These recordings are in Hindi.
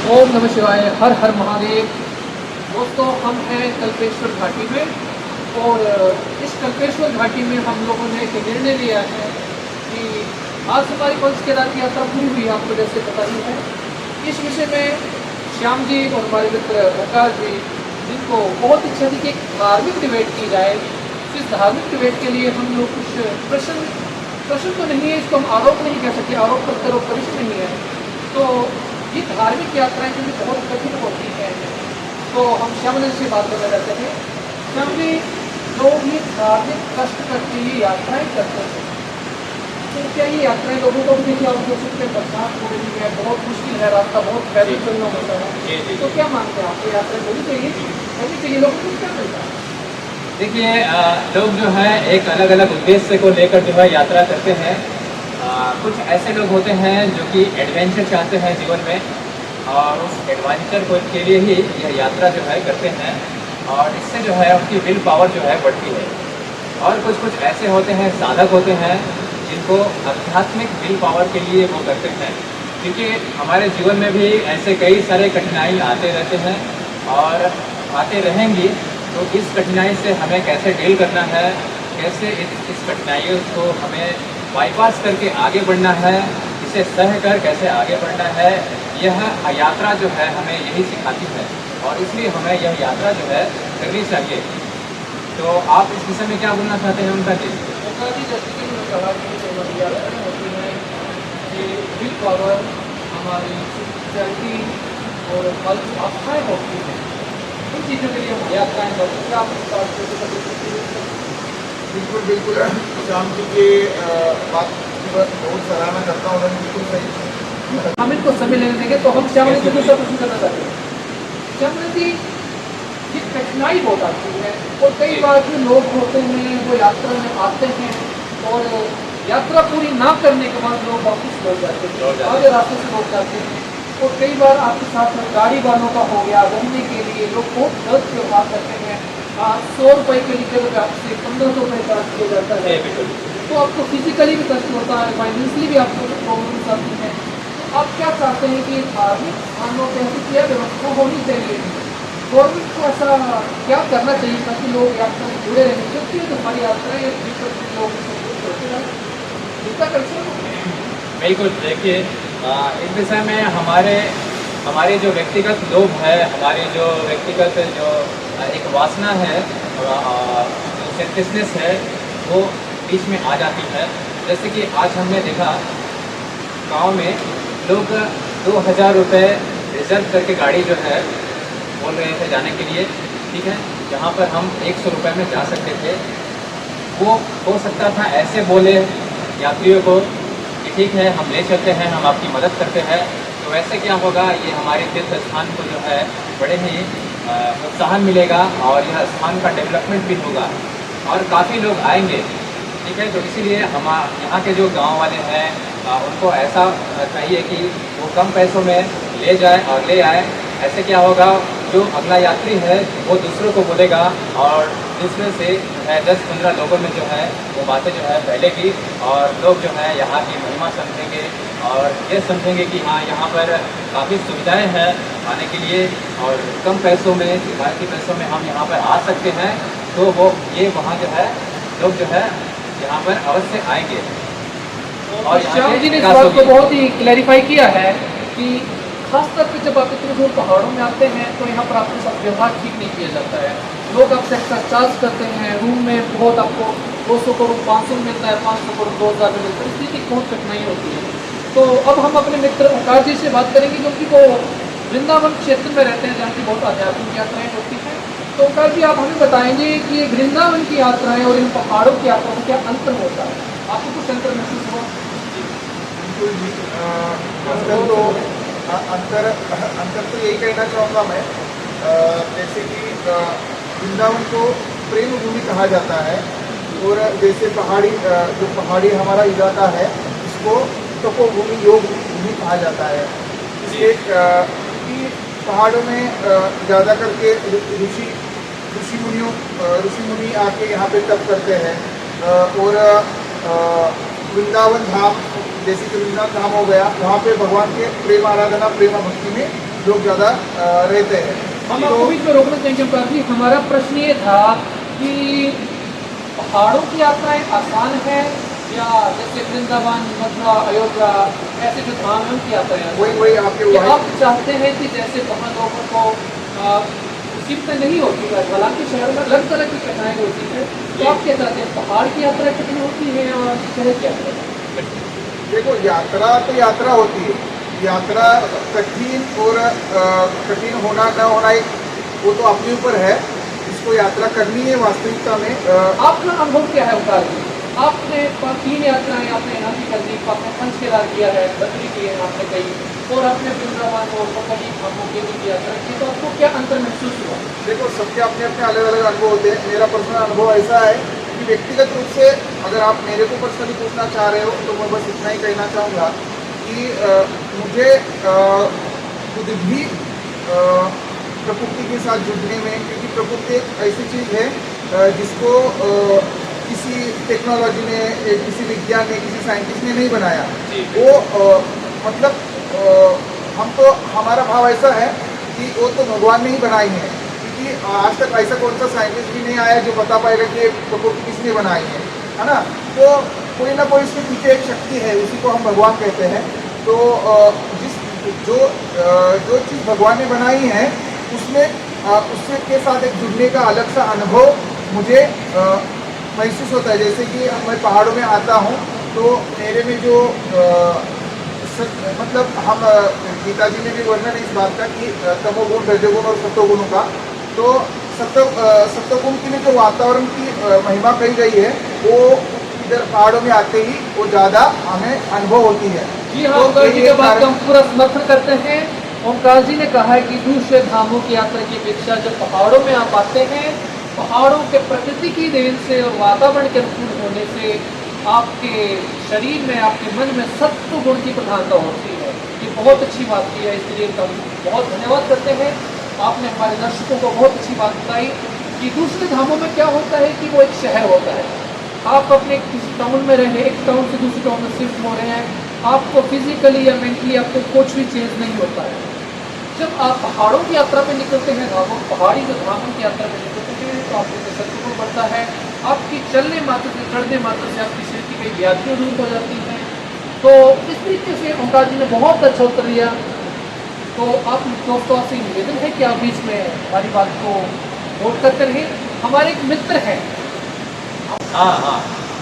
ओम नमः शिवाय, हर हर महादेव। दोस्तों, हम हैं कल्पेश्वर घाटी में और इस कल्पेश्वर घाटी में हम लोगों ने एक निर्णय लिया है कि आज हमारी पंच केदार की यात्रा पूरी हुई, आपको जैसे पता ही है। इस विषय में श्याम जी और हमारे मित्र ओंकार जी, जिनको बहुत इच्छा थी कि एक धार्मिक डिबेट की जाए, इस धार्मिक डिबेट के लिए हम लोग कुछ प्रश्न तो नहीं है, इसको हम आरोप नहीं कह सकते, आरोप प्रत्यारोप का विषय नहीं है। तो ये धार्मिक यात्राएं जो बहुत कठिन होती हैं, तो हम श्याम जी से बात करना चाहते हैं। श्याम जी, लोग ये धार्मिक कष्ट करके ये यात्राएं करते हैं, तो क्या ये यात्राएं लोगों को भी देखिए, आप देख सकते हैं बरसात हो रही है, बहुत मुश्किल है, रास्ता बहुत पैदल चलना होता है, तो क्या मानते हैं आप, ये यात्राएं होनी चाहिए लोगों को क्या मिलता है? देखिए, लोग जो है एक अलग अलग उद्देश्य को लेकर जो है यात्रा करते हैं। कुछ ऐसे लोग होते हैं जो कि एडवेंचर चाहते हैं जीवन में, और उस एडवेंचर को के लिए ही यह यात्रा जो है करते हैं, और इससे जो है उनकी विल पावर जो है बढ़ती है। और कुछ ऐसे होते हैं, साधक होते हैं, जिनको आध्यात्मिक विल पावर के लिए वो करते हैं। क्योंकि हमारे जीवन में भी ऐसे कई सारे कठिनाई आते रहते हैं और आते रहेंगी, तो इस कठिनाई से हमें कैसे डील करना है, कैसे इस कठिनाइयों को हमें बाईपास करके आगे बढ़ना है, इसे सह कर कैसे आगे बढ़ना है, यह यात्रा जो है हमें यही सिखाती है, और इसलिए हमें यह यात्रा जो है करनी चाहिए। तो आप इस विषय में क्या बोलना चाहते हैं उनका जी? जैसे कि मैंने कहा कि जो हमारी यात्राएं होती हैं, ये विल पावर, हमारी स्पिरिचुअलिटी और फल आस्थाएँ होती हैं, इन चीज़ों के लिए हम यात्राएं करते हैं। आप इस बात को बिल्कुल बिल्कुल श्याम जी के बात की बहुत सराहना करता हूँ, उन्होंने बिल्कुल सही। हम इनको समय लेने देंगे, तो हम श्याम जी को दूसरा प्रश्न करना चाहते हैं। श्याम जी, ये कठिनाई बहुत आती है, और कई बार जो लोग होते हैं वो यात्रा में आते हैं और यात्रा पूरी ना करने के बाद लोग वापस लौट जाते हैं, आगे रास्ते से लौट जाते हैं। और कई बार आपके साथ गाड़ी वालों का हो गया, रहने के लिए लोग बहुत गलत व्यवहार करते हैं। 100 रुपये के लीटर पे आपसे 1500 रुपये चार्ज किया जाता है, तो आपको फिजिकली भी कष्ट होता है, फाइनेंशियली भी आपको प्रॉब्लम्स आती हैं। तो आप क्या चाहते हैं कि धार्मिक स्थानों पर ऐसी क्या व्यवस्था होनी चाहिए, गवर्नमेंट को ऐसा क्या करना चाहिए ताकि लोग यात्रा में जुड़े रहें, क्योंकि हमारी यात्राएं लोग बिल्कुल, देखिए, इस विषय में हमारे जो व्यक्तिगत लोभ है, हमारी जो व्यक्तिगत जो एक वासना है, जो सेल्फिशनेस है, वो बीच में आ जाती है। जैसे कि आज हमने देखा गांव में लोग 2000 रुपये रिजर्व करके गाड़ी जो है बोल रहे थे जाने के लिए, ठीक है, जहाँ पर हम 100 रुपये में जा सकते थे। वो हो सकता था ऐसे बोले यात्रियों को कि ठीक है, हम ले चलते हैं, हम आपकी मदद करते हैं। तो वैसे क्या होगा, ये हमारे तीर्थ स्थान को जो है बड़े ही प्रोत्साहन मिलेगा, और यह स्थान का डेवलपमेंट भी होगा, और काफ़ी लोग आएंगे, ठीक है। तो इसीलिए हम यहाँ के जो गांव वाले हैं, उनको ऐसा चाहिए कि वो कम पैसों में ले जाए और ले आए। ऐसे क्या होगा, जो अगला यात्री है वो दूसरों को बोलेगा, और दूसरे से 10-15 लोगों में जो है वो बातें जो है फैलेगी, और लोग जो है यहाँ की महिमा समझेंगे, और ये समझेंगे कि हाँ, यहाँ पर काफ़ी सुविधाएं हैं आने के लिए, और कम पैसों में, किफ़ायती पैसों में हम यहाँ पर आ सकते हैं। तो वो ये वहाँ जो है लोग जो है यहाँ पर अवश्य आएंगे। और श्याम जी ने इस बात को बहुत ही क्लैरिफाई किया है कि खासतौर पर जब आप इतने दूर पहाड़ों में आते हैं, तो यहाँ पर आपके साथ व्यवहार ठीक नहीं किया जाता है। लोग आपसे एक्स्ट्रा चार्ज करते हैं, रूम में बहुत आपको 200 को रूम 500 में मिलता है, 500 को रूम 2000 में मिलता है, इसलिए बहुत कठिनाई होती है। तो अब हम अपने मित्र ओंकार जी से बात करेंगे, जो कि वो वृंदावन क्षेत्र में रहते हैं, जहाँ की बहुत आध्यात्मिक यात्राएँ होती हैं। तो ओंकार जी, आप हमें बताएंगे कि ये वृंदावन की यात्राएँ और इन पहाड़ों की यात्राओं में क्या अंतर होता है, आपको कुछ अंतर महसूस हुआ? बिल्कुल जी, अंतर तो यही कहना चाहूँगा मैं, जैसे कि वृंदावन को प्रेम भूमि कहा जाता है, और जैसे जो पहाड़ी हमारा इलाका है, इसको तपोभूमि, योग भूमि कहा जाता है। इसलिए कि पहाड़ों में ज़्यादा करके ऋषि मुनि आके यहाँ पे तप करते हैं, और वृंदावन धाम, जैसे कि वृंदावन धाम हो गया, वहाँ पे भगवान के प्रेम आराधना, प्रेम भक्ति में लोग ज़्यादा रहते हैं। हम तो आपको बीच में रोकना चाहेंगे ओंकार जी। हमारा प्रश्न ये था कि पहाड़ों की यात्राएं आसान है या जैसे वृंदावन, मथुरा, अयोध्या ऐसे जो धाम है उनकी यात्राएं आसान वही हैं? वही आपके कि वही आप चाहते हैं कि जैसे वहाँ लोगों को मुसीबतें नहीं होती है, हालांकि शहरों में अलग तरह की कठिनाई होती है, तो आप क्या चाहते हैं पहाड़ की यात्रा कितनी होती है और शहर की यात्रा? देखो, यात्रा तो यात्रा होती है। यात्रा कठिन और कठिन होना न होना एक वो तो अपने ऊपर है। इसको यात्रा करनी है वास्तविकता में। आपका अनुभव क्या है ओंकार जी? आपने 3 यात्राएं आपने यहाँ की कर दी, आपने पंचकेदार किया है, बद्री की है आपने कही, और आपने वृंदावन और कई धामों की भी यात्रा की, तो आपको क्या अंतर महसूस हुआ? देखो, सबके अपने अपने अलग अलग अनुभव होते हैं। मेरा पर्सनल अनुभव ऐसा है कि व्यक्तिगत रूप से अगर आप मेरे को पर्सनली पूछना चाह रहे हो तो मैं बस इतना ही कहना चाहूँगा कि मुझे खुद भी प्रकृति के साथ जुड़ने में, क्योंकि प्रकृति एक ऐसी चीज़ है जिसको किसी टेक्नोलॉजी ने, किसी विज्ञान ने, किसी साइंटिस्ट ने नहीं बनाया। वो मतलब हम तो हमारा भाव ऐसा है कि वो तो भगवान ने ही बनाई है, क्योंकि आज तक ऐसा कौन सा साइंटिस्ट भी नहीं आया जो बता पाएगा कि प्रकृति किसने बनाई है ना। तो कोई ना कोई इसके पीछे एक शक्ति है, उसी को हम भगवान कहते हैं। तो जो चीज़ भगवान ने बनाई है उसमें उससे के साथ एक जुड़ने का अलग सा अनुभव मुझे महसूस होता है। जैसे कि मैं पहाड़ों में आता हूँ तो मेरे में जो मतलब हम गीता जी में भी वर्णन है इस बात का कि तमोगुण, रजोगुण और सत्वगुणों का। तो सत्वगुण के लिए जो वातावरण की महिमा कही गई है वो इधर पहाड़ों में आते ही वो ज़्यादा हमें अनुभव होती है। जी हाँ, ओंकार जी के बात का हम पूरा समर्थन करते हैं। ओंकार जी ने कहा है कि दूसरे धामों की यात्रा की अपेक्षा जब पहाड़ों में आप आते हैं, पहाड़ों के प्रकृति की देन से और वातावरण के अनुकूल होने से आपके शरीर में, आपके मन में सत्व गुण की प्रधानता होती है। ये बहुत अच्छी बात की है, इसके लिए हम बहुत धन्यवाद करते हैं। आपने हमारे दर्शकों को बहुत अच्छी बात बताई कि दूसरे धामों में क्या होता है कि वो एक शहर होता है। आप अपने किसी टाउन में रहे, एक टाउन से दूसरे टाउन में शिफ्ट हो रहे हैं, आपको फिजिकली या मेंटली आपको कुछ भी चेंज नहीं होता है। जब आप पहाड़ों की यात्रा पे निकलते हैं, पहाड़ी जो धामों की यात्रा पे निकलते हैं, तो आपको सत्व बढ़ता है। आपकी चलने मात्र से, चढ़ने मात्र से आपकी शरीर की कई व्याधियाँ दूर हो जाती हैं। तो इस तरीके से ओंकार जी ने बहुत अच्छा उत्तर दिया। तो आप दोस्तों आपसे निवेदन है कि आप बीच में हमारी बात को नोट करते रहें। हमारे एक मित्र हैं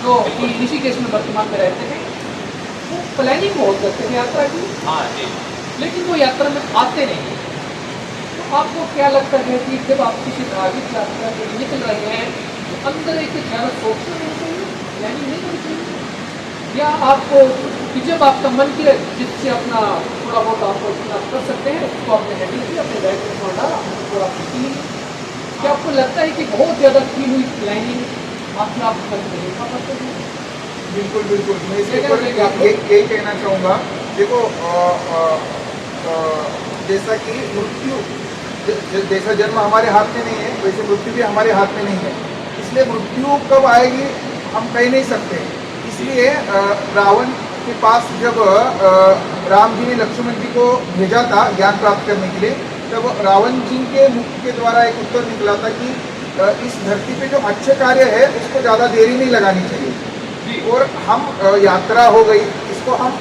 जो कि ऋषिकेश में वर्तमान में रहते हैं, वो प्लानिंग बहुत करते हैं यात्रा की, लेकिन वो यात्रा में आते नहीं हैं। तो आपको क्या लगता है कि जब आप किसी धार्मिक यात्रा के लिए निकल रहे हैं तो अंदर एक ज़्यादा सोचना नहीं चाहिए, प्लानिंग नहीं करनी चाहिए, या आपको कि जब आपका मन किया जिससे अपना थोड़ा बहुत आपको इतना कर सकते हैं उसको आपने हैंडल किया, अपने बैग में छोड़ डाला, थोड़ा खुशी नहीं। क्या आपको लगता है कि बहुत ज़्यादा की हुई प्लानिंग आपने आप करके नहीं कर सकते हैं? बिल्कुल बिल्कुल, मैं इसके ऊपर यही कहना चाहूँगा। देखो, जैसा कि मृत्यु, जैसा जन्म हमारे हाथ में नहीं है वैसे मृत्यु भी हमारे हाथ में नहीं है। इसलिए मृत्यु कब आएगी हम कह नहीं सकते। इसलिए रावण के पास जब राम जी ने लक्ष्मण जी को भेजा था ज्ञान प्राप्त करने के लिए, तब रावण जी के मुख के द्वारा एक उत्तर निकला था कि इस धरती पे जो अच्छे कार्य है उसको ज़्यादा देरी नहीं लगानी चाहिए। और हम यात्रा हो गई, इसको हम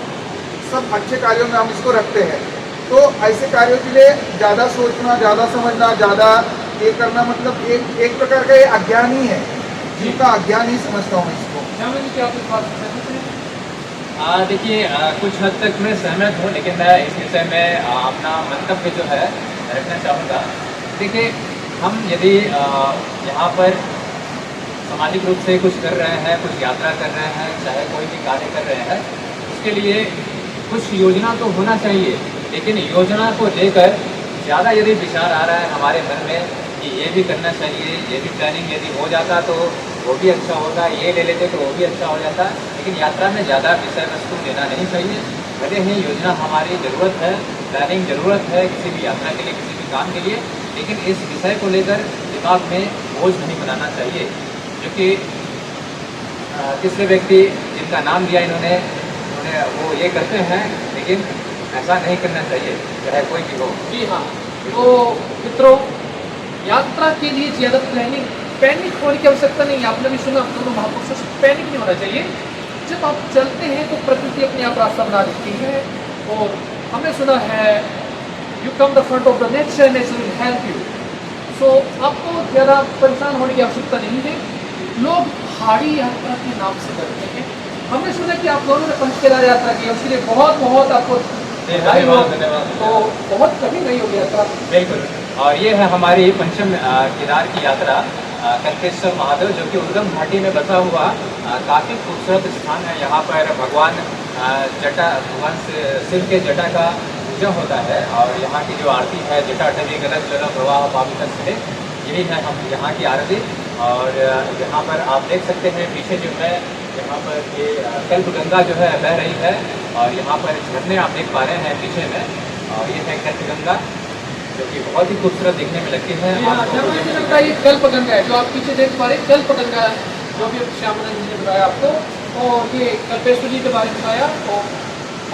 सब अच्छे कार्यों में हम इसको रखते हैं। तो ऐसे कार्यों के लिए ज़्यादा सोचना, ज़्यादा समझना, ज़्यादा ये करना मतलब एक प्रकार का ये अज्ञान ही है, जिनका अज्ञान ही समझता हूँ इसको। क्या आप इस बात से सहमत हैं? देखिए, कुछ हद तक मैं सहमत हूँ, लेकिन मैं इस विषय में अपना मंतव्य जो है रखना चाहूँगा। देखिए, हम यदि यहाँ पर सामाजिक रूप से कुछ कर रहे हैं, कुछ यात्रा कर रहे हैं, चाहे कोई भी कार्य कर रहे हैं, उसके लिए कुछ योजना तो होना चाहिए। लेकिन योजना को लेकर ज़्यादा यदि विचार आ रहा है हमारे मन में कि ये भी करना चाहिए, ये भी प्लानिंग यदि हो जाता तो वो भी अच्छा होगा, ये ले लेते तो वो भी अच्छा हो जाता, लेकिन यात्रा में ज़्यादा विषय वस्तु लेना नहीं चाहिए। भले ही योजना हमारी ज़रूरत है, प्लानिंग ज़रूरत है किसी भी यात्रा के लिए, किसी भी काम के लिए, लेकिन इस विषय को लेकर दिमाग में बोझ नहीं बनाना चाहिए। क्योंकि तीसरे व्यक्ति जिनका नाम लिया इन्होंने वो ये करते हैं, लेकिन ऐसा नहीं करना चाहिए, चाहे कोई भी हो। जी हाँ। तो मित्रों, यात्रा के लिए ज़्यादा पैनिक होने की आवश्यकता नहीं है। आपने भी सुना दोनों महापुरुषों से, पैनिक नहीं होना चाहिए। जब आप चलते हैं तो प्रकृति अपने आप रास्ता बना देती है। और हमने सुना है you come the front of the nature, nature will help you. So आपको ज़्यादा परेशान होने की आवश्यकता नहीं है। लोग पहाड़ी यात्रा के नाम से करते हैं। हमने सुना कि आप दोनों ने पंच केदार यात्रा की, उसके लिए बहुत बहुत आपको धन्यवाद, धन्यवाद। तो बहुत कठिन नहीं होगी यात्रा। बिल्कुल। और ये है हमारी पंचम केदार की यात्रा, कल्पेश्वर महादेव, जो कि उर्गम घाटी में बसा हुआ काफ़ी खूबसूरत स्थान है। यहाँ पर भगवान शिव के जटा का पूजा होता है। और यहाँ की जो आरती है, जटा टवी गलत जल प्रवाह पावित से, यही है हम यहाँ की आरती। और यहाँ पर आप देख सकते हैं पीछे जो है, यहाँ पर ये कल्प गंगा जो है बह रही है। और यहाँ पर झरने आप देख पा रहे हैं पीछे में, और ये है कल्प गंगा, जो कि बहुत ही खूबसूरत दिखने में लगती है। का ये कल्प गंगा है जो आप पीछे देख पा रहे हैं, कल्प गंगा जो भी श्यामानंद जी ने बताया आपको, और ये कल्पेश्वर जी के बारे में बताया। और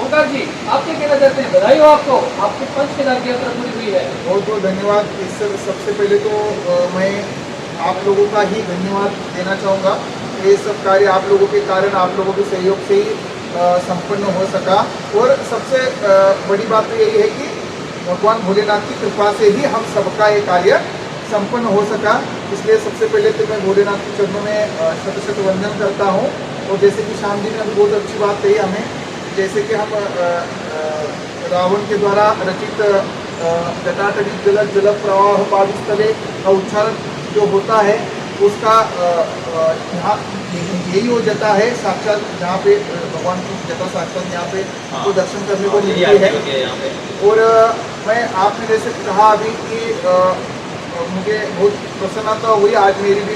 ओंकार जी, आप क्या कहना चाहते हैं? बधाई हो आपको, आपकी पंच केदार की यात्रा पूरी हुई है। बहुत बहुत धन्यवाद। इस सबसे पहले तो मैं आप लोगों का ही धन्यवाद देना चाहूँगा। ये सब कार्य आप लोगों के कारण, आप लोगों के सहयोग से ही संपन्न हो सका। और सबसे बड़ी बात तो यही है कि भगवान भोलेनाथ की कृपा से ही हम सबका ये कार्य संपन्न हो सका। इसलिए सबसे पहले तो मैं भोलेनाथ के चरणों में शत शत वंदन करता हूँ। और जैसे कि श्याम जी ने बहुत अच्छी बात कही हमें, जैसे कि हम रावण के द्वारा रचित जटाटवी जल जल प्रवाह पाविस्तले का उच्चारण जो होता है, उसका यहाँ यही वो जटा है साक्षात, जहाँ पे भगवान की जटा साक्षात यहाँ पे तो दर्शन करने को मिलती है। और मैं आपने जैसे कहा अभी कि मुझे बहुत प्रसन्नता हुई, आज मेरी भी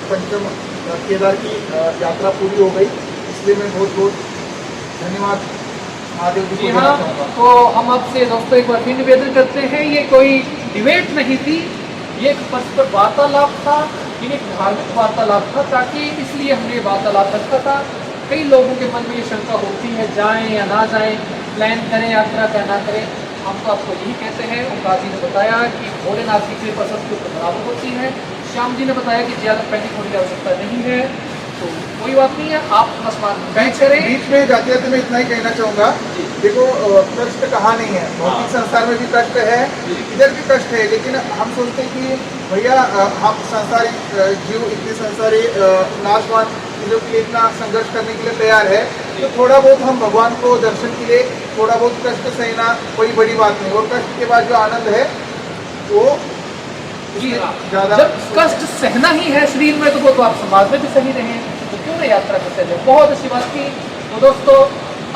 पंचम केदार की यात्रा पूरी हो गई। इसलिए मैं बहुत बहुत धन्यवाद महादेव जी को देना चाहूँगा। तो हम आपसे दोस्तों एक बार फिर निवेदन करते हैं, ये कोई डिबेट नहीं थी, ये एक परस्पर वार्तालाप था, ये एक धार्मिक वार्तालाप था। ताकि इसलिए हमने वार्तालाप रखा था। कई लोगों के मन में ये शंका होती है, जाएं या ना जाएं, प्लान करें यात्रा का ना करें। हम तो आपको यही कहते हैं, ओंकार जी ने बताया कि भोलेनाथ की कृपा सबके ऊपर बराबर होती है। श्याम जी ने बताया कि ज़्यादा पैनिक होने की आवश्यकता नहीं है। तो कोई बात नहीं है, आप आसमान बैठ करें। बीच में जाते जाते मैं इतना ही कहना चाहूँगा, देखो कष्ट कहाँ नहीं है, भौतिक संसार में भी कष्ट है, इधर भी कष्ट है। लेकिन हम सोचते हैं कि भैया हम संसारी जीव इतने संसारी नाशवान चीज़ों के लिए इतना संघर्ष करने के लिए तैयार है, तो थोड़ा बहुत हम भगवान को दर्शन के लिए थोड़ा बहुत कष्ट सहना कोई बड़ी बात नहीं। और कष्ट के बाद जो आनंद है वो जी हाँ, ज़्यादा। जब कष्ट सहना ही है शरीर में, तो वो तो आप समाज में भी सही रहे, तो क्यों ना यात्रा को सहे। बहुत अच्छी बात की। तो दोस्तों,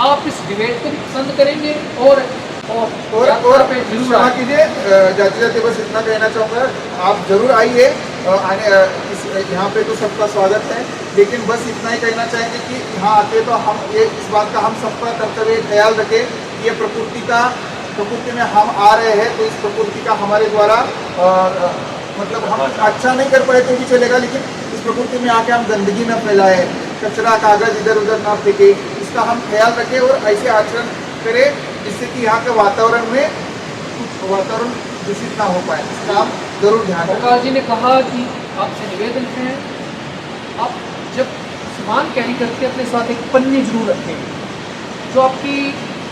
आप इस डिबेट को भी पसंद करेंगे और और क्षमा कीजिए, जाते जाते बस इतना कहना चाहूँगा, आप जरूर आइए। यहाँ पे तो सबका स्वागत है, लेकिन बस इतना ही कहना चाहेंगे कि यहाँ आते तो हम ये इस बात का हम सबका कर्तव्य ख्याल रखें कि ये प्रकृति में हम आ रहे हैं, तो इस प्रकृति का हमारे द्वारा मतलब हम अच्छा नहीं कर पाए तो भी चलेगा, लेकिन इस प्रकृति में आके हम गंदगी न फैलाए, कचरा कागज इधर उधर ना फेंके, इसका हम ख्याल रखें और ऐसे आचरण करें जिससे कि यहाँ के वातावरण दूषित ना हो पाए। इसका हम जरूर ध्यान रखें। ओंकार जी ने कहा कि आपसे निवेदन है, आप जब सामान कैरी करके अपने साथ एक पन्नी जरूर रखें, जो आपकी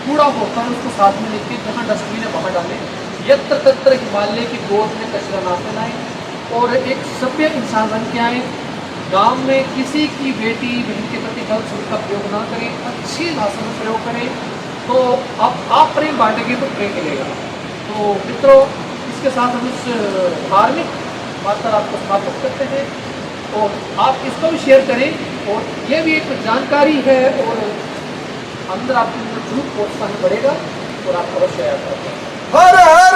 कूड़ा होता है उसको साथ में लेके जहाँ डस्टबिन है वहाँ डालें। यत्र तत्र हिमालय की गोद में कचरा ना फैलाएं और एक सभ्य इंसान बन के आए। गांव में किसी की बेटी बहन के प्रति गलत शब्द का प्रयोग ना करें, अच्छी भाषा में प्रयोग करें। तो आप प्रेम बांटेंगे तो प्रेम मिलेगा। तो मित्रों, इसके साथ हम इस धार्मिक वार्तालाप को समाप्त करते हैं और आप इसको भी शेयर करें। और ये भी एक जानकारी है और अंदर आपके अंदर जरूर प्रोत्साहन बढ़ेगा और आप अवश्य यात्रा करें। हर हर